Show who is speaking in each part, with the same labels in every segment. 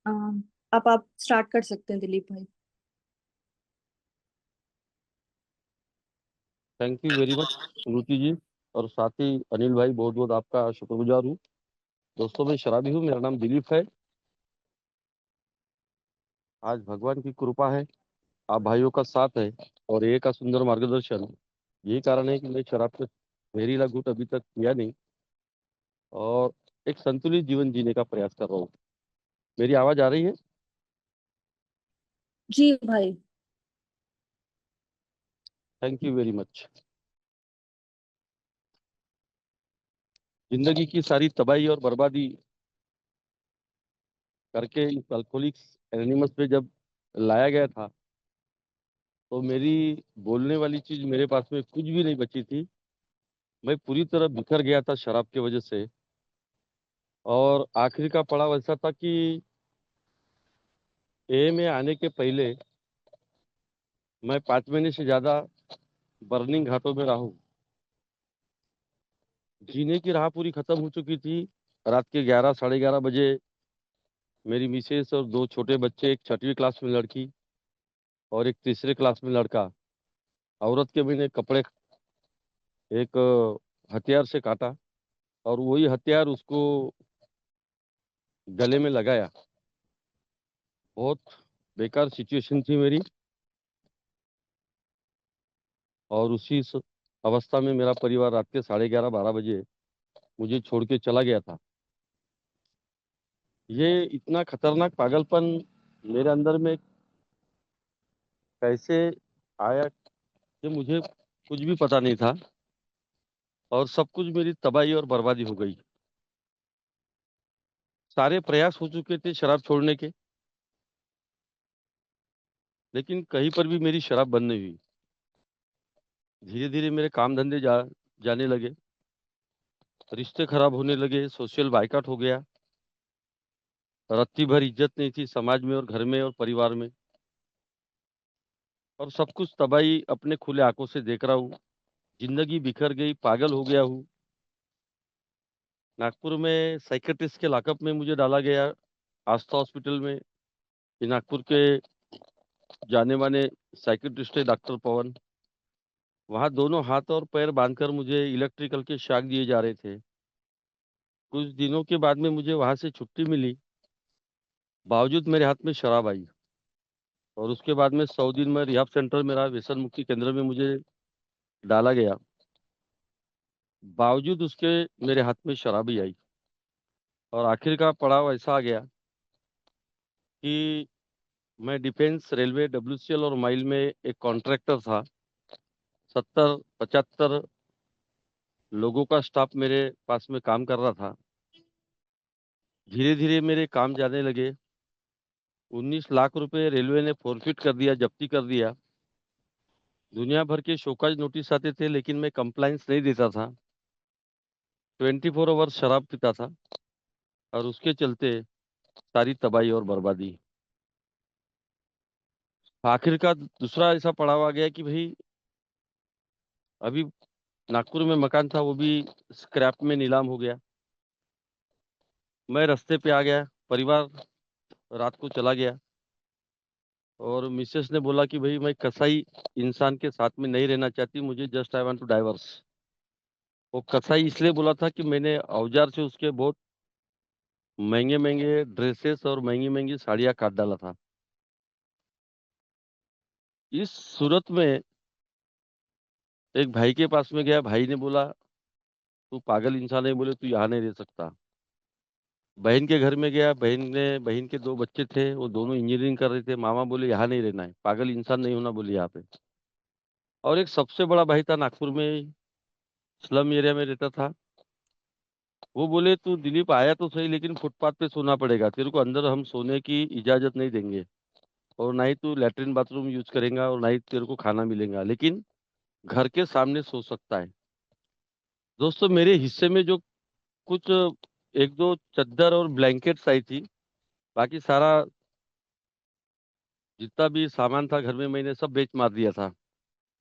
Speaker 1: अ, आप स्टार्ट कर सकते हैं दिलीप भाई।
Speaker 2: थैंक यू वेरी मच श्रुति जी। और साथ ही अनिल भाई, बहुत बहुत आपका शुक्रगुजार हूँ। दोस्तों, मैं शराबी हूँ, मेरा नाम दिलीप है। आज भगवान की कृपा है, आप भाइयों का साथ है और एक का सुंदर मार्गदर्शन। यही कारण है कि मैं शराब से जहरीला घूंट अभी तक किया नहीं और एक संतुलित जीवन जीने का प्रयास कर रहा हूँ। मेरी आवाज आ रही है?
Speaker 1: जी भाई।
Speaker 2: Thank you very much. जिंदगी की सारी तबाही और बर्बादी करके इस अल्कोहलिक्स एनोनिमस पे जब लाया गया था, तो मेरी बोलने वाली चीज मेरे पास में कुछ भी नहीं बची थी। मैं पूरी तरह बिखर गया था शराब की वजह से। और आखिरी का पड़ाव ऐसा था कि ए में आने के पहले मैं 5 महीने से ज्यादा बर्निंग घाटों में रहा हूँ। जीने की राह पूरी खत्म हो चुकी थी। रात के 11 साढ़े 11 बजे मेरी मिसेस और दो छोटे बच्चे, एक 6वीं क्लास में लड़की और एक तीसरे क्लास में लड़का, औरत के मैंने कपड़े एक हथियार से काटा और वही हथियार उसको गले में लगाया। बहुत बेकार सिचुएशन थी मेरी। और उसी अवस्था में मेरा परिवार रात के 11:30 12 बजे मुझे छोड़ के चला गया था। ये इतना खतरनाक पागलपन मेरे अंदर में कैसे आया कि मुझे कुछ भी पता नहीं था और सब कुछ मेरी तबाही और बर्बादी हो गई। सारे प्रयास हो चुके थे शराब छोड़ने के, लेकिन कहीं पर भी मेरी शराब बंद नहीं हुई। धीरे धीरे मेरे काम धंधे जाने लगे, रिश्ते खराब होने लगे, सोशल बायकॉट हो गया। रत्ती भर इज्जत नहीं थी समाज में और घर में और परिवार में। और सब कुछ तबाही अपने खुले आंखों से देख रहा हूँ। जिंदगी बिखर गई, पागल हो गया हूँ। नागपुर में साइकेट्रिस्ट के लॉकअप में मुझे डाला गया, आस्था हॉस्पिटल में। ये नागपुर के जाने माने साइकेट्रिस्ट है डॉक्टर पवन। वहाँ दोनों हाथ और पैर बांधकर मुझे इलेक्ट्रिकल के शॉक दिए जा रहे थे। कुछ दिनों के बाद में मुझे वहाँ से छुट्टी मिली, बावजूद मेरे हाथ में शराब आई। और उसके बाद में 100 दिन में रिहाब सेंटर, मेरा व्यसन मुक्ति केंद्र में मुझे डाला गया। बावजूद उसके मेरे हाथ में शराब ही आई। और आखिर का पड़ाव ऐसा आ गया कि मैं डिफेंस, रेलवे, डब्ल्यूसीएल और माइल में एक कॉन्ट्रैक्टर था। 70 75 लोगों का स्टाफ मेरे पास में काम कर रहा था। धीरे धीरे मेरे काम जाने लगे। 19 लाख रुपए रेलवे ने फोरफिट कर दिया, जब्ती कर दिया। दुनिया भर के शोकॉज नोटिस आते थे, लेकिन मैं कंप्लाइंस नहीं देता था। 24 आवर शराब पीता था और उसके चलते सारी तबाही और बर्बादी। आखिर का दूसरा ऐसा पड़ाव आ गया कि भाई, अभी नागपुर में मकान था, वो भी स्क्रैप में नीलाम हो गया। मैं रास्ते पे आ गया, परिवार रात को चला गया। और मिसेस ने बोला कि भाई, मैं कसाई इंसान के साथ में नहीं रहना चाहती, मुझे just I want to divorce. वो कसाई इसलिए बोला था कि मैंने औजार से उसके बहुत महंगे महंगे ड्रेसेस और महंगी महंगी साड़ियाँ काट डाला था। इस सूरत में एक भाई के पास में गया, भाई ने बोला तू पागल इंसान है, बोले तू यहाँ नहीं रह सकता। बहन के घर में गया, बहन के दो बच्चे थे, वो दोनों इंजीनियरिंग कर रहे थे। मामा बोले यहाँ नहीं रहना है, पागल इंसान नहीं होना बोले यहाँ पे। और एक सबसे बड़ा भाई था नागपुर में, स्लम एरिया में रहता था। वो बोले तू दिलीप आया तो सही, लेकिन फुटपाथ पे सोना पड़ेगा, तेरे को अंदर हम सोने की इजाजत नहीं देंगे। और ना ही तू लेटरिन बाथरूम यूज करेगा और ना ही तेरे को खाना मिलेगा, लेकिन घर के सामने सो सकता है। दोस्तों, मेरे हिस्से में जो कुछ एक दो चद्दर और ब्लैंकेट्स आई थी, बाकी सारा जितना भी सामान था घर में मैंने सब बेच मार दिया था।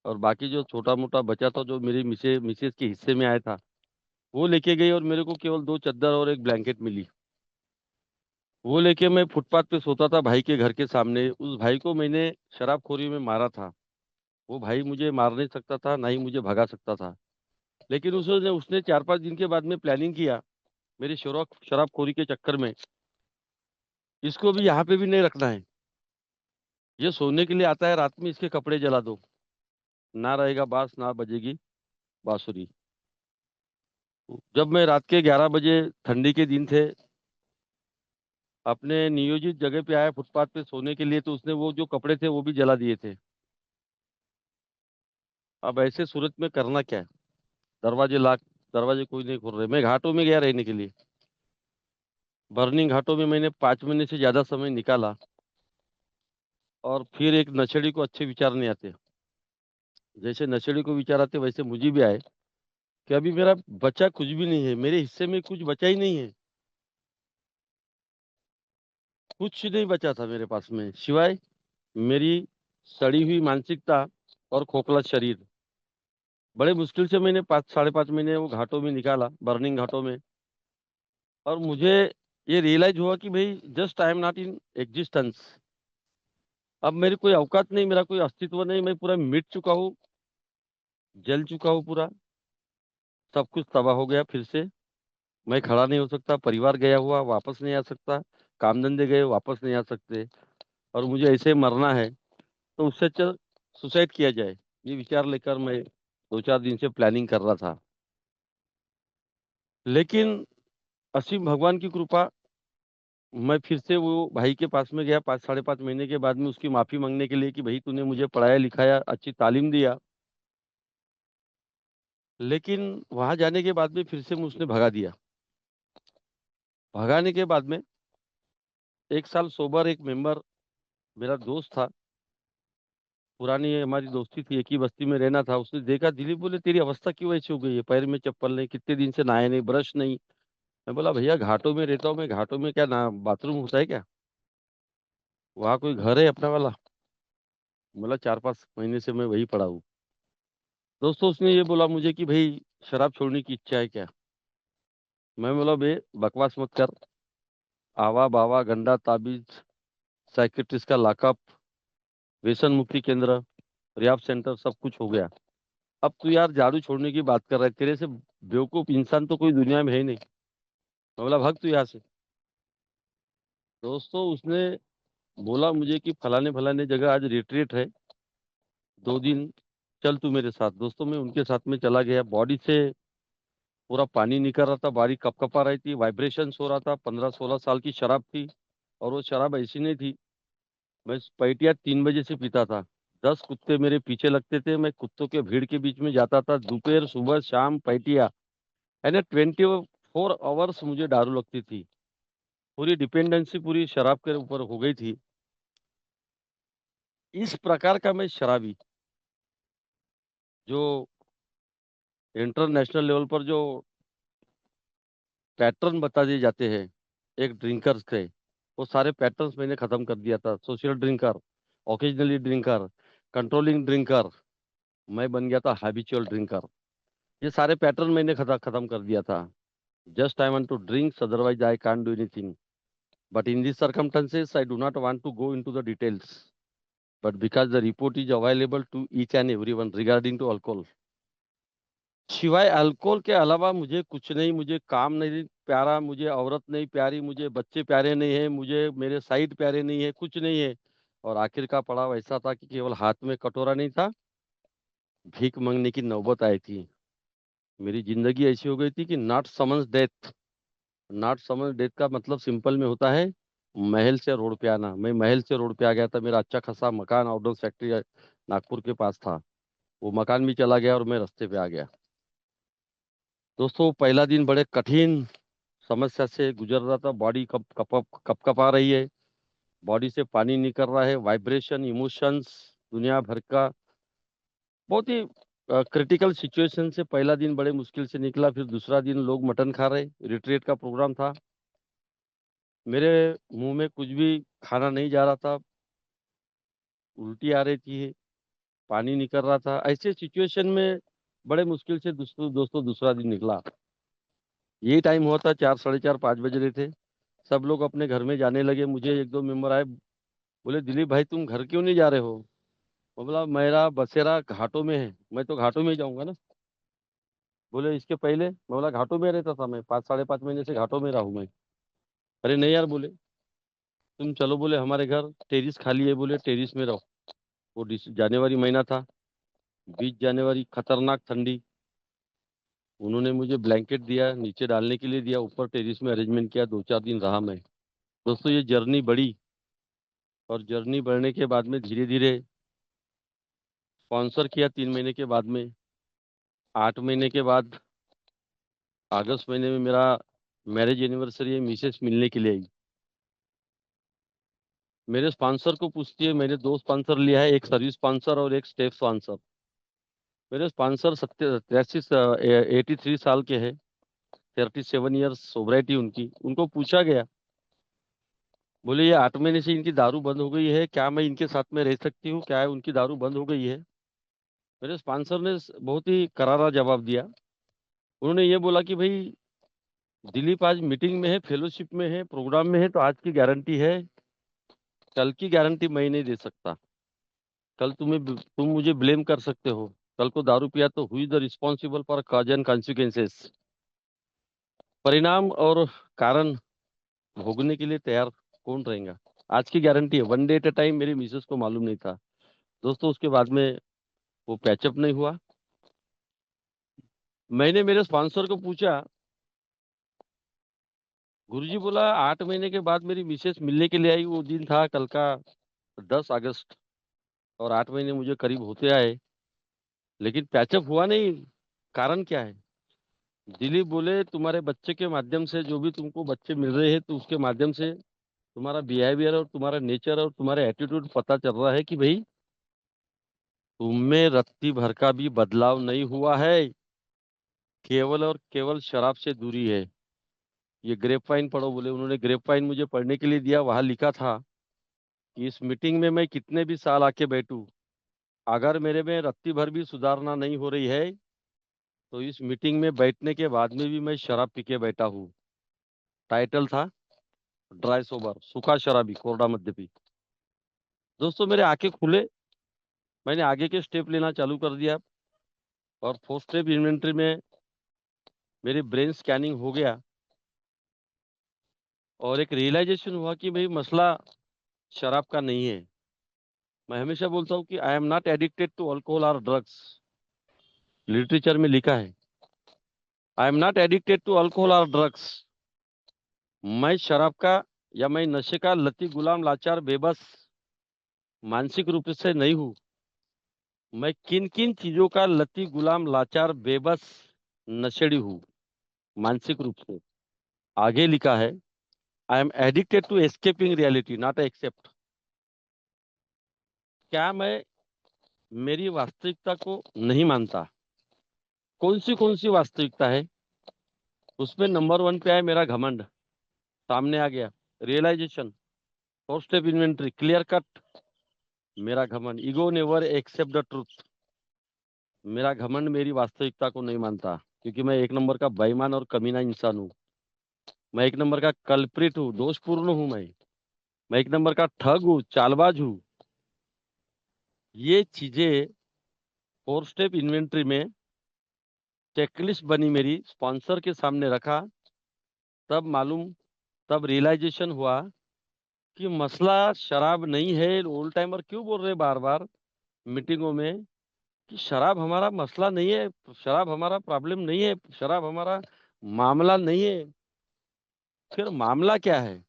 Speaker 2: और बाकी जो छोटा मोटा बचा था, जो मेरी मिसेज के हिस्से में आया था, वो लेके गई और मेरे को केवल दो चद्दर और एक ब्लैंकेट मिली। वो लेके मैं फुटपाथ पे सोता था भाई के घर के सामने। उस भाई को मैंने शराबखोरी में मारा था। वो भाई मुझे मार नहीं सकता था, ना ही मुझे भगा सकता था। लेकिन उसने उसने 4-5 दिन के बाद में प्लानिंग किया मेरी शराबखोरी के चक्कर में, इसको भी यहाँ पे भी नहीं रखना है। ये सोने के लिए आता है रात में, इसके कपड़े जला दो, ना रहेगा बांस ना बजेगी बांसुरी। जब मैं रात के 11 बजे, ठंडी के दिन थे, अपने नियोजित जगह पे आया फुटपाथ पे सोने के लिए, तो उसने वो जो कपड़े थे वो भी जला दिए थे। अब ऐसे सूरत में करना क्या है? दरवाजे लाख, दरवाजे कोई नहीं खोल रहे। मैं घाटों में गया रहने के लिए। बर्निंग घाटों में मैंने 5 महीने से ज्यादा समय निकाला। और फिर एक नशेड़ी को अच्छे विचार नहीं आते। जैसे नशेड़ी को विचार आते वैसे मुझे भी आए कि अभी मेरा बचा कुछ भी नहीं है, मेरे हिस्से में कुछ बचा ही नहीं है। कुछ नहीं बचा था मेरे पास में सिवाय मेरी सड़ी हुई मानसिकता और खोखला शरीर। बड़े मुश्किल से मैंने 5 साढ़े 5 महीने वो घाटों में निकाला, बर्निंग घाटों में। और मुझे ये रियलाइज हुआ कि भाई just I am not in existence. अब मेरी कोई औकात नहीं, मेरा कोई अस्तित्व नहीं, मैं पूरा मिट चुका हूँ, जल चुका हूँ पूरा। सब कुछ तबाह हो गया फिर से। मैं खड़ा नहीं हो सकता, परिवार गया हुआ वापस नहीं आ सकता, काम धंधे गए वापस नहीं आ सकते। और मुझे ऐसे मरना है तो उससे अच्छा सुसाइड किया जाए, ये विचार लेकर मैं 2-4 दिन से प्लानिंग कर रहा था। लेकिन असीम भगवान की कृपा, मैं फिर से वो भाई के पास में गया 5 साढ़े 5 महीने के बाद में उसकी माफी मांगने के लिए कि भाई तूने मुझे पढ़ाया लिखाया, अच्छी तालीम दिया। लेकिन वहां जाने के बाद में फिर से मुझने भगा दिया। भगाने के बाद में 1 साल सोबर एक मेंबर, मेरा दोस्त था, पुरानी हमारी दोस्ती थी, एक ही बस्ती में रहना था। उसने देखा, दिलीप बोले तेरी अवस्था क्यों ऐसी हो गई है, पैर में चप्पल नहीं, कितने दिन से नहाए नहीं, ब्रश नहीं। मैं बोला भैया घाटों में रहता हूँ मैं, घाटों में क्या ना बाथरूम होता है क्या? वहाँ कोई घर है अपना वाला? बोला 4-5 महीने से मैं वही पड़ा हूँ। दोस्तों उसने ये बोला मुझे कि भाई शराब छोड़ने की इच्छा है क्या? मैं बोला बे बकवास मत कर। आवा बावा गंडा ताबीज, साइकेट्रिस्ट का लॉकअप, व्यसन मुक्ति केंद्र, रिहाब सेंटर, सब कुछ हो गया। अब तू यार झाड़ू छोड़ने की बात कर रहा है, तेरे से बेवकूफ इंसान तो कोई दुनिया में है ही नहीं। मैं बोला भाग तू यहाँ से। दोस्तों उसने बोला मुझे कि फलाने फलाने जगह आज रिट्रीट है, 2 दिन चल तू मेरे साथ। दोस्तों मैं उनके साथ में चला गया। बॉडी से पूरा पानी निकल रहा था, बारी कपकपा रही थी, वाइब्रेशन हो रहा था। 15-16 साल की शराब थी। और वो शराब ऐसी नहीं थी, मैं पैटिया 3 बजे से पीता था। 10 कुत्ते मेरे पीछे लगते थे, मैं कुत्तों के भीड़ के बीच में जाता था, दोपहर सुबह शाम पैटिया। यानी 24 आवर्स मुझे दारू लगती थी। पूरी डिपेंडेंसी पूरी शराब के ऊपर हो गई थी। इस प्रकार का मैं शराबी, जो इंटरनेशनल लेवल पर जो पैटर्न बता दिए जाते हैं एक ड्रिंकर्स के, वो सारे पैटर्न्स मैंने खत्म कर दिया था। Social drinker, occasionally drinker, controlling drinker, मैं बन गया था हैबिचुअल ड्रिंकर। ये सारे पैटर्न मैंने खत्म कर दिया था। Just I want to drinks, otherwise I can't do anything. But in this circumstances I do not want to go into the details, but because the report is available to each and everyone regarding to alcohol, सिवाय alcohol के अलावा मुझे कुछ नहीं, मुझे काम नहीं प्यारा, मुझे औरत नहीं प्यारी, मुझे बच्चे प्यारे नहीं है, मुझे मेरे साइड प्यारे नहीं है, कुछ नहीं है। और आखिर का पड़ाव ऐसा था कि केवल हाथ में कटोरा नहीं था, भीख मांगने की नौबत आई थी। मेरी जिंदगी ऐसी हो गई थी कि नॉट समझ डेथ। नॉट समझ डेथ का मतलब सिंपल में होता है महल से रोड पे आना। मैं महल से रोड पे आ गया था। मेरा अच्छा खासा मकान आउटडोर फैक्ट्री नागपुर के पास था, वो मकान भी चला गया और मैं रास्ते पे आ गया। दोस्तों पहला दिन बड़े कठिन समस्या से गुजर रहा था। बॉडी कप कपा रही है, बॉडी से पानी निकल रहा है, वाइब्रेशन, इमोशंस दुनिया भर का। बहुत ही क्रिटिकल सिचुएशन से पहला दिन बड़े मुश्किल से निकला। फिर दूसरा दिन लोग मटन खा रहे, रिट्रीट का प्रोग्राम था। मेरे मुंह में कुछ भी खाना नहीं जा रहा था, उल्टी आ रही थी, पानी निकल रहा था। ऐसे सिचुएशन में बड़े मुश्किल से दोस्तों दूसरा दिन निकला। यही टाइम हुआ था 4, साढ़े 4, 5 बज रहे थे। सब लोग अपने घर में जाने लगे। मुझे एक दो मेंबर आए, बोले दिलीप भाई तुम घर क्यों नहीं जा रहे हो? मैं बोला मेरा बसेरा घाटों में है, मैं तो घाटों में ही जाऊंगा ना। बोले इसके पहले? मैं बोला घाटों में रहता था, मैं 5 साढ़े 5 महीने से घाटों में रहा हूँ मैं। अरे नहीं यार, बोले तुम चलो, बोले हमारे घर टेरिस खाली है, बोले टेरिस में रहो। वो जनवरी महीना था, 20 जनवरी, खतरनाक ठंडी। उन्होंने मुझे ब्लैंकेट दिया, नीचे डालने के लिए दिया, ऊपर टेरिस में अरेंजमेंट किया, 2 4 दिन रहा मैं। दोस्तों ये जर्नी बढ़ी, और जर्नी बढ़ने के बाद में धीरे धीरे स्पॉन्सर किया 3 महीने के बाद में। 8 महीने के बाद अगस्त महीने में मेरा मैरिज एनिवर्सरी है, मिसेस मिलने के लिए आई। मेरे स्पॉन्सर को पूछती है, मैंने 2 स्पॉन्सर लिया है, एक सर्विस स्पॉन्सर और एक स्टेप स्पॉन्सर। मेरे स्पॉन्सर 83 साल के हैं, 37 ईयर्स सोब्राइटी उनकी। उनको पूछा गया, बोले ये 8 महीने से इनकी दारू बंद हो गई है, क्या मैं इनके साथ में रह सकती हूँ? क्या है उनकी दारू बंद हो गई है? मेरे स्पॉन्सर ने बहुत ही करारा जवाब दिया। उन्होंने ये बोला कि भाई दिलीप आज मीटिंग में है, फेलोशिप में है, प्रोग्राम में है, तो आज की गारंटी है, कल की गारंटी मैं नहीं दे सकता। कल तुम मुझे ब्लेम कर सकते हो, कल को दारू पिया तो हुई the responsible for cause and consequences. परिणाम और कारण भोगने के लिए तैयार कौन रहेगा? आज की गारंटी है, one day at a time. मेरी मिसेस को मालूम नहीं था दोस्तों। उसके बाद में वो पैचअप नहीं हुआ। मैंने मेरे स्पॉन्सर को पूछा, गुरुजी बोला 8 महीने के बाद मेरी मिसेस मिलने के लिए आई, वो दिन था कल का 10 अगस्त, और 8 महीने मुझे करीब होते आए, लेकिन पैचअप हुआ नहीं। कारण क्या है? दिलीप बोले तुम्हारे बच्चे के माध्यम से, जो भी तुमको बच्चे मिल रहे हैं, तो उसके माध्यम से तुम्हारा बिहेवियर और तुम्हारा नेचर और तुम्हारे एटीट्यूड पता चल रहा है कि भाई तुम में रत्ती भर का भी बदलाव नहीं हुआ है, केवल और केवल शराब से दूरी है। ये ग्रेप वाइन पढ़ो, बोले। उन्होंने ग्रेप वाइन मुझे पढ़ने के लिए दिया। वहां लिखा था कि इस मीटिंग में मैं कितने भी साल आके बैठूं, अगर मेरे में रत्ती भर भी सुधारना नहीं हो रही है, तो इस मीटिंग में बैठने के बाद में भी मैं शराब पी के बैठा हूँ। टाइटल था ड्राई सोबर, सूखा शराबी कोरडा मद्यपी। दोस्तों मेरे आंखें खुले, मैंने आगे के स्टेप लेना चालू कर दिया, और 4 स्टेप इन्वेंट्री में मेरी ब्रेन स्कैनिंग हो गया, और एक रियलाइजेशन हुआ कि भाई मसला शराब का नहीं है। मैं हमेशा बोलता हूँ कि I am not addicted to alcohol और ड्रग्स। लिटरेचर में लिखा है, I am not addicted to alcohol और ड्रग्स। मैं शराब का या मैं नशे का लती गुलाम लाचार बेबस मानसिक रूप से नहीं हूँ। मैं किन किन चीजों का लती गुलाम लाचार बेबस नशेड़ी हूँ मानसिक रूप से? आगे लिखा है, I am addicted to escaping reality not accept. क्या मैं मेरी वास्तविकता को नहीं मानता? कौन सी वास्तविकता है? उसमें नंबर 1 पे है मेरा घमंड, सामने आ गया। Realization, 4 step inventory, clear cut. मेरा घमंड, ego never accept the truth. मेरा घमंड मेरी वास्तविकता को नहीं मानता, क्योंकि मैं एक नंबर का बेईमान और कमीना इंसान हूँ। मैं एक नंबर का कल्प्रिट हूँ, दोषपूर्ण हूँ। मैं एक नंबर का ठग हूँ, चालबाज हूँ। ये चीजें 4 स्टेप इन्वेंट्री में चेकलिस्ट बनी, मेरी स्पॉन्सर के सामने रखा, तब मालूम, तब रियलाइजेशन हुआ कि मसला शराब नहीं है। ओल्ड टाइमर क्यों बोल रहे बार बार मीटिंगों में कि शराब हमारा मसला नहीं है, शराब हमारा प्रॉब्लम नहीं है, शराब हमारा मामला नहीं है? फिर मामला क्या है?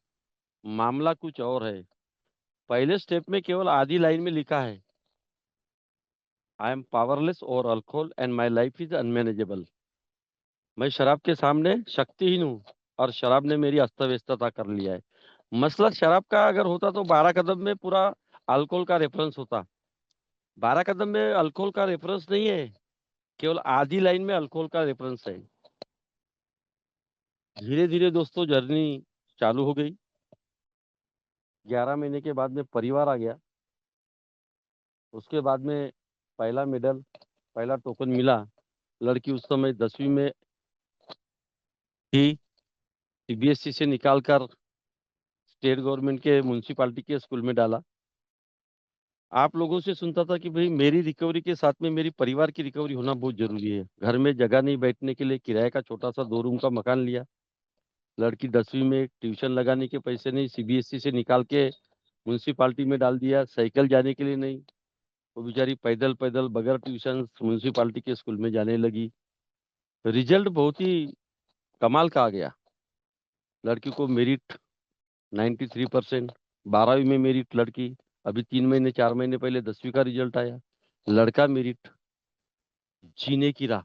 Speaker 2: मामला कुछ और है। पहले स्टेप में केवल आधी लाइन में लिखा है, I M powerless over alcohol and my life is unmanageable. मैं शराब के सामने शक्तिहीन हूँ, और शराब ने मेरी अस्त व्यस्तता कर लिया है। मसला शराब का अगर होता तो 12 कदम में पूरा अल्कोहल का रेफरेंस होता। 12 कदम में अल्कोहल का रेफरेंस नहीं है, केवल आधी लाइन में अल्कोहल का रेफरेंस है। धीरे धीरे दोस्तों जर्नी चालू हो गई। 11 महीने के बाद में परिवार आ गया। उसके बाद में पहला मेडल, पहला टोकन मिला। लड़की उस समय 10वीं में थी, सीबीएसई से निकाल कर स्टेट गवर्नमेंट के म्युनिसिपैलिटी के स्कूल में डाला। आप लोगों से सुनता था कि भाई मेरी रिकवरी के साथ में मेरी परिवार की रिकवरी होना बहुत जरूरी है। घर में जगह नहीं बैठने के लिए किराए का छोटा सा 2 रूम का मकान लिया। लड़की 10वीं में, ट्यूशन लगाने के पैसे नहीं, सीबीएसई से निकाल के म्युनिसिपैलिटी में डाल दिया। साइकिल जाने के लिए नहीं, वो बेचारी पैदल पैदल बगैर ट्यूशन म्युनिसिपैलिटी के स्कूल में जाने लगी। रिजल्ट बहुत ही कमाल का आ गया। लड़की को मेरिट 93%, 12वीं में मेरिट लड़की। अभी 3 महीने 4 महीने पहले 10वीं का रिजल्ट आया। लड़का मेरिट। जीने की राह।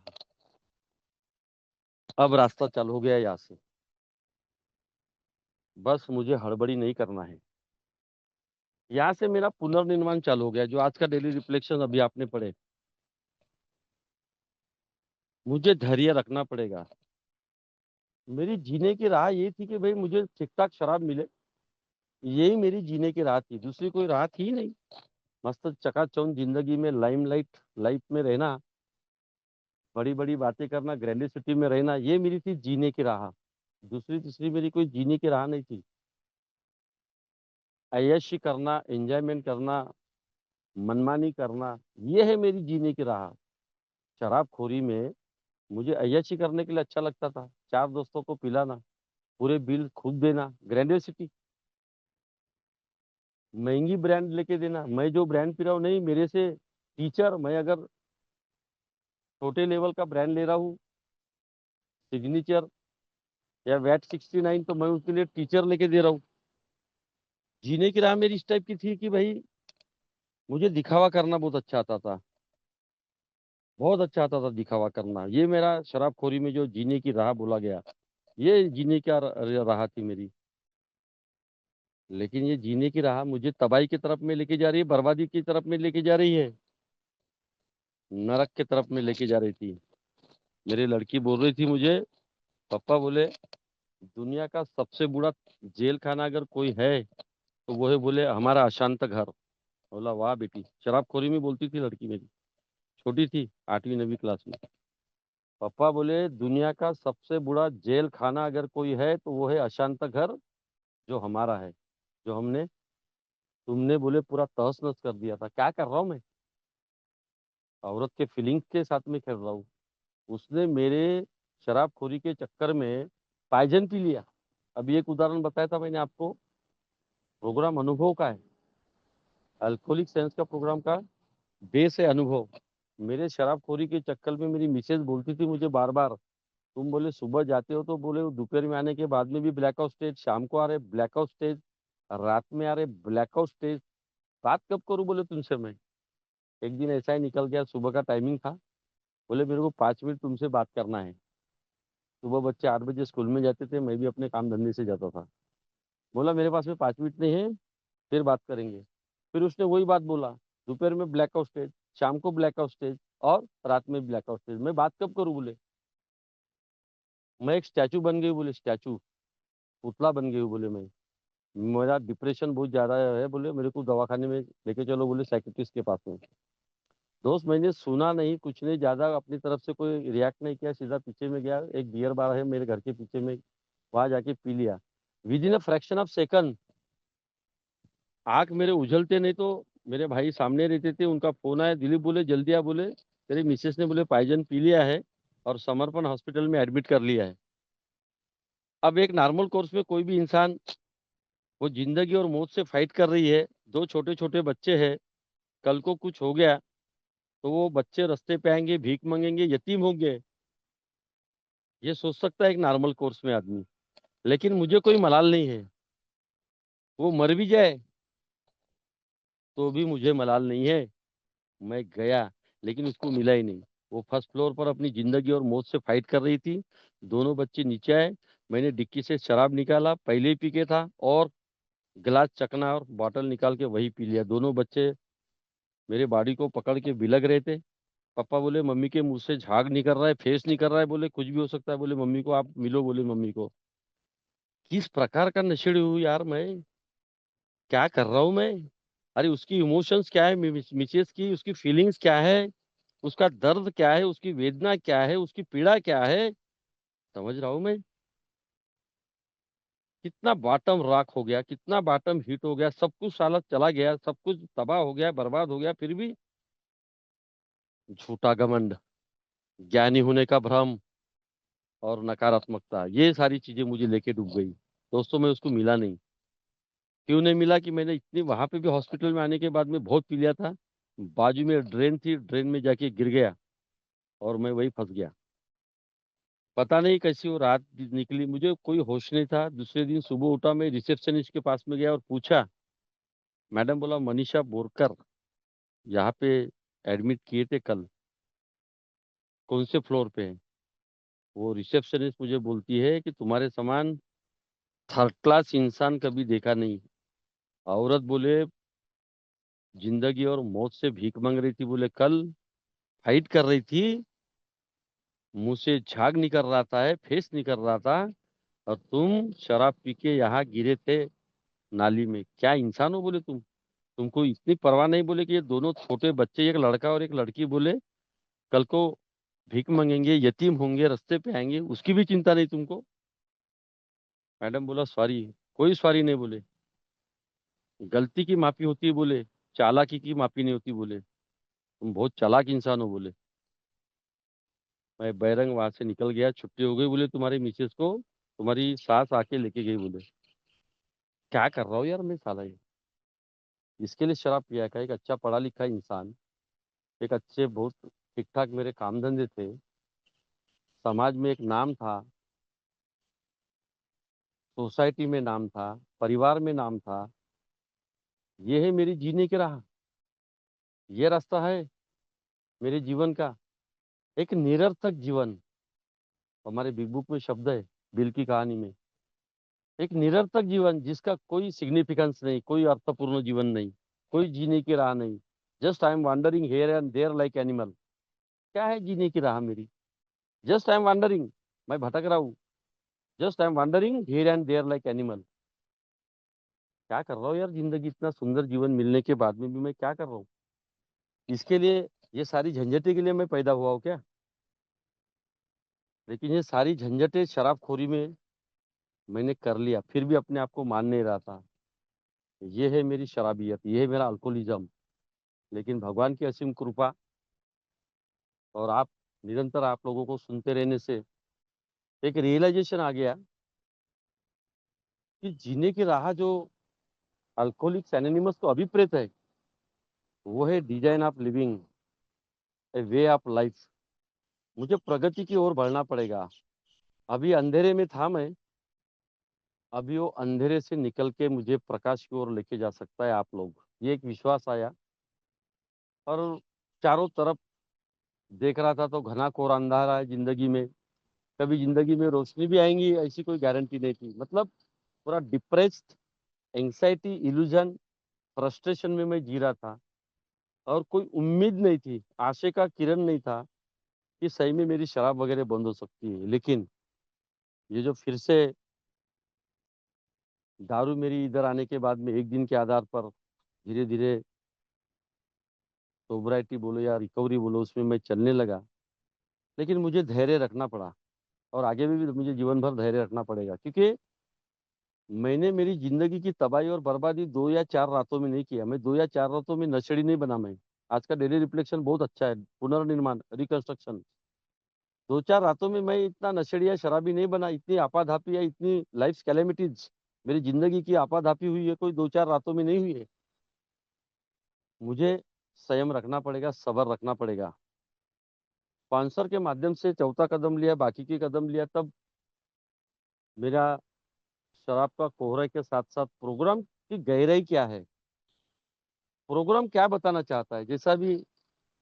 Speaker 2: अब रास्ता चालू हो गया यहाँ से। बस मुझे हड़बड़ी नहीं करना है। यहाँ से मेरा पुनर्निर्माण चालू हो गया, जो आज का डेली रिफ्लेक्शन अभी आपने पढ़े। मुझे धैर्य रखना पड़ेगा। मेरी जीने की राह ये थी कि भाई मुझे ठीक ठाक शराब मिले, यही मेरी जीने की राह थी, दूसरी कोई राह थी नहीं। मस्त चकाचौंध जिंदगी में लाइमलाइट लाइफ में रहना, बड़ी बड़ी बातें करना, ग्रैंडिसिटी में रहना, ये मेरी थी जीने की राह। दूसरी तीसरी मेरी कोई जीने की राह नहीं थी। ऐश करना, एंजॉयमेंट करना, मनमानी करना, ये है मेरी जीने की राह। शराबखोरी में मुझे अय्याशी करने के लिए अच्छा लगता था। 4 दोस्तों को पिलाना, पूरे बिल खुद देना, ग्रैंडियोसिटी। महंगी ब्रांड लेके देना। मैं जो ब्रांड पी रहा हूँ, नहीं, मेरे से टीचर, मैं अगर छोटे लेवल का ब्रांड ले रहा हूँ, सिग्नेचर या वैट 69, तो मैं उसके लिए टीचर लेके दे रहा हूँ। जीने की राह मेरी इस टाइप की थी कि भाई मुझे दिखावा करना बहुत अच्छा आता था। बहुत अच्छा आता था दिखावा करना। ये मेरा शराबखोरी में जो जीने की राह बोला गया, ये जीने की राह थी मेरी। लेकिन ये जीने की राह मुझे तबाही की तरफ में लेके जा रही है, बर्बादी की तरफ में लेके जा रही है, नरक की तरफ में लेके जा रही थी। मेरी लड़की बोल रही थी मुझे, पापा बोले दुनिया का सबसे बुरा जेल खाना अगर कोई है तो वो है, बोले, हमारा अशांत घर। बोला वाह बेटी। शराबखोरी में बोलती थी लड़की मेरी, छोटी थी, 8वीं 9वीं क्लास में। पापा बोले दुनिया का सबसे बुरा जेल खाना अगर कोई है तो वो है अशांत घर, जो हमारा है, जो हमने, तुमने बोले पूरा तहस नहस कर दिया था। क्या कर रहा हूँ मैं? औरत के फीलिंग्स के साथ में खेल रहा हूँ। उसने मेरे शराबखोरी के चक्कर में पाइजन पी लिया। अभी एक उदाहरण बताया था मैंने आपको, प्रोग्राम अनुभव का है, अल्कोहलिक साइंस का प्रोग्राम का बेस है अनुभव। मेरे शराबखोरी के चक्कर में मेरी मिसेज बोलती थी मुझे बार बार, तुम बोले सुबह जाते हो तो बोले दोपहर में आने के बाद में भी ब्लैकआउट स्टेज, शाम को आ रहे ब्लैकआउट स्टेज, रात में आ रहे ब्लैकआउट स्टेज, बात कब करूं बोले तुमसे मैं? एक दिन ऐसा ही निकल गया, सुबह का टाइमिंग था, बोले मेरे को 5 मिनट तुमसे बात करना है। सुबह बच्चे 8 बजे स्कूल में जाते थे, मैं भी अपने काम धंधे से जाता था। बोला मेरे पास में 5 मिनट नहीं है, फिर बात करेंगे। फिर उसने वही बात बोला, दोपहर में ब्लैकआउट स्टेज, शाम को ब्लैकआउट स्टेज और रात में ब्लैकआउट स्टेज, मैं बात कब करूं बोले? मैं एक स्टैचू बन गई बोले, स्टैचू, पुतला बन गई हूँ बोले मैं। मेरा डिप्रेशन बहुत ज्यादा है बोले, मेरे को दवाखाने में लेके चलो बोले, साइकेट्रिस्ट के पास में। दोस्त मैंने सुना नहीं, कुछ नहीं, ज्यादा अपनी तरफ से कोई रिएक्ट नहीं किया, सीधा पीछे में गया, एक बियर बार है मेरे घर के पीछे में, वहां जाके पी लिया। With in a fraction of second आंख मेरे उछलते नहीं, तो मेरे भाई सामने रहते थे, उनका फोन आया, दिलीप बोले जल्दी आ, बोले तेरी मिसेस ने बोले पाइजन पी लिया है और समर्पण हॉस्पिटल में एडमिट कर लिया है। अब एक नॉर्मल कोर्स में कोई भी इंसान, वो जिंदगी और मौत से फाइट कर रही है, 2 छोटे छोटे बच्चे हैं, कल को कुछ हो गया तो वो बच्चे रास्ते पे आएंगे, भीख मांगेंगे, यतीम होंगे, ये सोच सकता है एक नॉर्मल कोर्स में आदमी। लेकिन मुझे कोई मलाल नहीं है, वो मर भी जाए तो भी मुझे मलाल नहीं है। मैं गया, लेकिन उसको मिला ही नहीं। वो फर्स्ट फ्लोर पर अपनी जिंदगी और मौत से फाइट कर रही थी। दोनों बच्चे नीचे आए, मैंने डिक्की से शराब निकाला, पहले ही पी के था, और गिलास चकना और बॉटल निकाल के वही पी लिया। दोनों बच्चे मेरे बॉडी को पकड़ के बिलग रहे थे। पापा बोले मम्मी के मुंह से झाग निकल रहा है, फेस निकल रहा है, बोले कुछ भी हो सकता है, बोले मम्मी को आप मिलो, बोले मम्मी को। किस प्रकार का नशेड़ी हूँ यार मैं, क्या कर रहा हूँ मैं? अरे उसकी इमोशंस क्या है, मिसेस की उसकी फीलिंग्स क्या है, उसका दर्द क्या है, उसकी वेदना क्या है, उसकी पीड़ा क्या है, समझ रहा हूँ मैं? कितना बॉटम रॉक हो गया, कितना बॉटम हिट हो गया, सब कुछ साला चला गया, सब कुछ तबाह हो गया, बर्बाद हो गया, फिर भी झूठा घमंड, ज्ञानी होने का भ्रम और नकारात्मकता, ये सारी चीजें मुझे लेके डूब गई। दोस्तों मैं उसको मिला नहीं। क्यों नहीं मिला कि मैंने इतनी वहां पे भी हॉस्पिटल में आने के बाद में बहुत पी लिया था। बाजू में ड्रेन थी, ड्रेन में जाके गिर गया और मैं वही फंस गया। पता नहीं कैसी वो रात निकली, मुझे कोई होश नहीं था। दूसरे दिन सुबह उठा, मैं रिसेप्शनिस्ट के पास में गया और पूछा। मैडम बोला मनीषा बोरकर यहाँ पे एडमिट किए थे कल, कौन से फ्लोर पे है? वो रिसेप्शनिस्ट मुझे बोलती है कि तुम्हारे समान थर्ड क्लास इंसान कभी देखा नहीं। औरत बोले जिंदगी और मौत से भीख मांग रही थी, बोले कल फाइट कर रही थी, मुंह से झाग निकल रहा था, है फेस निकल रहा था, और तुम शराब पी के यहाँ गिरे थे नाली में। क्या इंसान हो बोले तुम? तुमको इतनी परवाह नहीं बोले कि ये दोनों छोटे बच्चे, एक लड़का और एक लड़की, बोले कल को भीख मांगेंगे, यतीम होंगे, रास्ते पे आएंगे, उसकी भी चिंता नहीं तुमको? मैडम बोला सॉरी। कोई सॉरी नहीं बोले। गलती की माफी होती है बोले, चालाकी की माफी नहीं होती बोले। तुम बहुत चालाक इंसान हो बोले। मैं बैरंग वहां से निकल गया, छुट्टी हो गई। बोले तुम्हारी मिसेज को तुम्हारी सास आके लेके गई बोले। क्या कर रहा हूँ यार मैं साला ये? इसके लिए शराब पिया का? एक अच्छा पढ़ा लिखा इंसान, एक अच्छे बहुत ठीक ठाक मेरे काम धंधे थे, समाज में एक नाम था, सोसाइटी में नाम था, परिवार में नाम था। ये है मेरी जीने की राह, ये रास्ता है मेरे जीवन का। एक निरर्थक जीवन, हमारे बिग बुक में शब्द है, बिल की कहानी में। एक निरर्थक जीवन जिसका कोई सिग्निफिकेंस नहीं, कोई अर्थपूर्ण जीवन नहीं, कोई जीने की राह नहीं। Just I am wondering here and there like animal. क्या है जीने की राह मेरी? जस्ट आई एम वॉन्डरिंग, मैं भटक रहा हूँ। Just I am wondering here and there like animal. क्या कर रहा हूँ यार जिंदगी? इतना सुंदर जीवन मिलने के बाद में भी मैं क्या कर रहा हूँ? इसके लिए, ये सारी झंझटें के लिए मैं पैदा हुआ हूँ क्या? लेकिन ये सारी झंझटें शराबखोरी में मैंने कर लिया, फिर भी अपने आप को मान नहीं रहा था। ये है मेरी शराबियत, ये है मेरा अल्कोहलिज्म। लेकिन भगवान की असीम कृपा और आप निरंतर आप लोगों को सुनते रहने से एक रियलाइजेशन आ गया कि जीने की राह जो अल्कोहलिक्स एनोनिमस को अभिप्रेत है, वो है design of living, A way of life. मुझे प्रगति की ओर बढ़ना पड़ेगा। अभी अंधेरे में था मैं, अभी वो अंधेरे से निकल के मुझे प्रकाश की ओर लेके जा सकता है आप लोग। ये एक विश्वास आया। और चारों तरफ देख रहा था तो घना घोर अंधारा है जिंदगी में। कभी जिंदगी में रोशनी भी आएंगी ऐसी कोई गारंटी नहीं थी। मतलब पूरा डिप्रेस्ड, एंग्जाइटी, इल्यूजन, फ्रस्ट्रेशन में मैं जी रहा था। और कोई उम्मीद नहीं थी, आशा का किरण नहीं था कि सही में मेरी शराब वगैरह बंद हो सकती है। लेकिन ये जो फिर से दारू मेरी इधर आने के बाद में एक दिन के आधार पर धीरे धीरे सोब्राइटी बोलो या रिकवरी बोलो, उसमें मैं चलने लगा। लेकिन मुझे धैर्य रखना पड़ा, और आगे भी मुझे जीवन भर धैर्य रखना पड़ेगा। क्योंकि मैंने मेरी जिंदगी की तबाही और बर्बादी 2 या 4 रातों में नहीं किया। मैं 2 या 4 रातों में नशेड़ी नहीं बना। मैं आज का डेली रिफ्लेक्शन बहुत अच्छा है, पुनर्निर्माण, रिकंस्ट्रक्शन। 2 4 रातों में मैं इतना नशेड़ी या शराबी नहीं बना। इतनी आपाधापी या इतनी लाइफ कैलेमिटीज मेरी जिंदगी की आपाधापी हुई है, कोई 2 4 रातों में नहीं हुई है। मुझे संयम रखना पड़ेगा, सब्र रखना पड़ेगा। स्पॉन्सर के माध्यम से चौथा कदम लिया, बाकी के कदम लिया, तब मेरा शराब का कोहरा के साथ साथ प्रोग्राम की गहराई क्या है, प्रोग्राम क्या बताना चाहता है। जैसा भी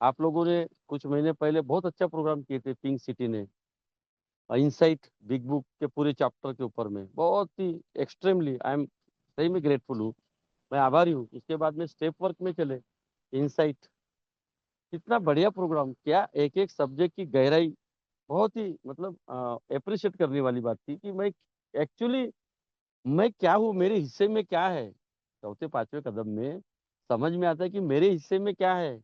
Speaker 2: आप लोगों ने कुछ महीने पहले बहुत अच्छा प्रोग्राम किए थे पिंक सिटी ने, इनसाइट बिग बुक के पूरे चैप्टर के ऊपर में, बहुत ही एक्सट्रीमली आई एम सही में ग्रेटफुल हूँ, मैं आभारी हूँ। उसके बाद में स्टेप वर्क में चले, इनसाइट, कितना बढ़िया प्रोग्राम, क्या एक एक सब्जेक्ट की गहराई, बहुत ही मतलब अप्रिशिएट करने वाली बात थी कि मैं एक्चुअली मैं क्या हूँ, मेरे हिस्से में क्या है। चौथे पांचवें कदम में समझ में आता है कि मेरे हिस्से में क्या है।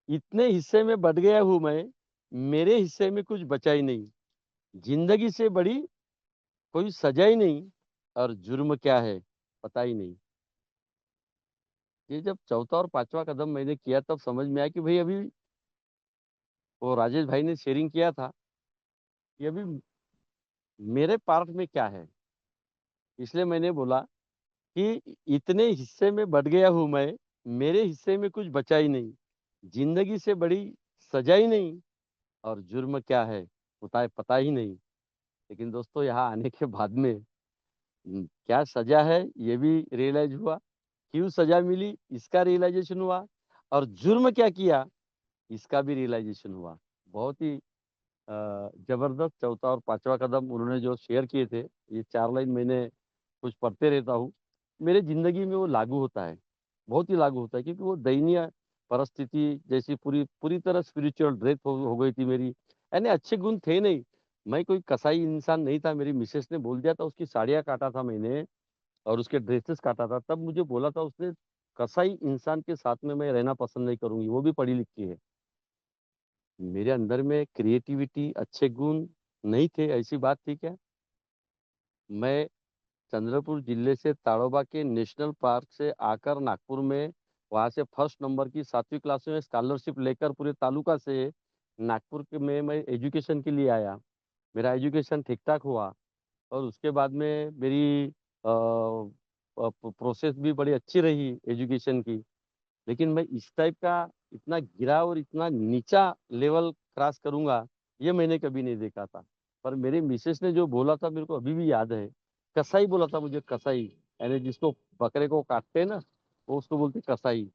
Speaker 2: इतने हिस्से में बट गया हूं मैं, मेरे हिस्से में कुछ बचा ही नहीं। जिंदगी से बड़ी कोई सजा ही नहीं, और जुर्म क्या है पता ही नहीं। ये जब चौथा और पांचवा कदम मैंने किया तब समझ में आया कि भाई अभी वो राजेश भाई ने शेयरिंग किया था कि अभी मेरे पार्ट में क्या है। इसलिए मैंने बोला कि इतने हिस्से में बट गया हूं मैं, मेरे हिस्से में कुछ बचा ही नहीं, जिंदगी से बड़ी सजा ही नहीं, और जुर्म क्या है पता ही नहीं। लेकिन दोस्तों यहाँ आने के बाद में क्या सजा है ये भी रियलाइज हुआ, क्यों सजा मिली इसका रियलाइजेशन हुआ, और जुर्म क्या किया इसका भी रियलाइजेशन हुआ। बहुत ही जबरदस्त चौथा और पांचवा कदम उन्होंने जो शेयर किए थे, ये 4 लाइन मैंने कुछ पढ़ते रहता हूँ, मेरे जिंदगी में वो लागू होता है, बहुत ही लागू होता है, क्योंकि वो दयनीय परिस्थिति जैसी पूरी पूरी तरह स्पिरिचुअल डेथ हो गई थी मेरी। यानी अच्छे गुण थे नहीं, मैं कोई कसाई इंसान नहीं था। मेरी मिसेस ने बोल दिया था, उसकी साड़ियाँ काटा था मैंने और उसके ड्रेसेस काटा था, तब मुझे बोला था उसने, कसाई इंसान के साथ में मैं रहना पसंद नहीं करूंगी, वो भी पढ़ी लिखी है। मेरे अंदर में क्रिएटिविटी अच्छे गुण नहीं थे, ऐसी बात थी क्या। मैं चंद्रपुर जिले से ताड़ोबा के नेशनल पार्क से आकर नागपुर में वहां से फर्स्ट नंबर की 7वीं क्लास में स्कॉलरशिप लेकर पूरे तालुका से नागपुर के में मैं एजुकेशन के लिए आया। मेरा एजुकेशन ठीक ठाक हुआ, और उसके बाद में मेरी प्रोसेस भी बड़ी अच्छी रही एजुकेशन की। लेकिन मैं इस टाइप का इतना गिरा और इतना नीचा लेवल क्रॉस करूंगा ये मैंने कभी नहीं देखा था। पर मेरे मिसेस ने जो बोला था मेरे को अभी भी याद है, कसाई बोला था मुझे, कसाई यानी जिसको बकरे को काटते हैं ना, वो उसको बोलते कसाई।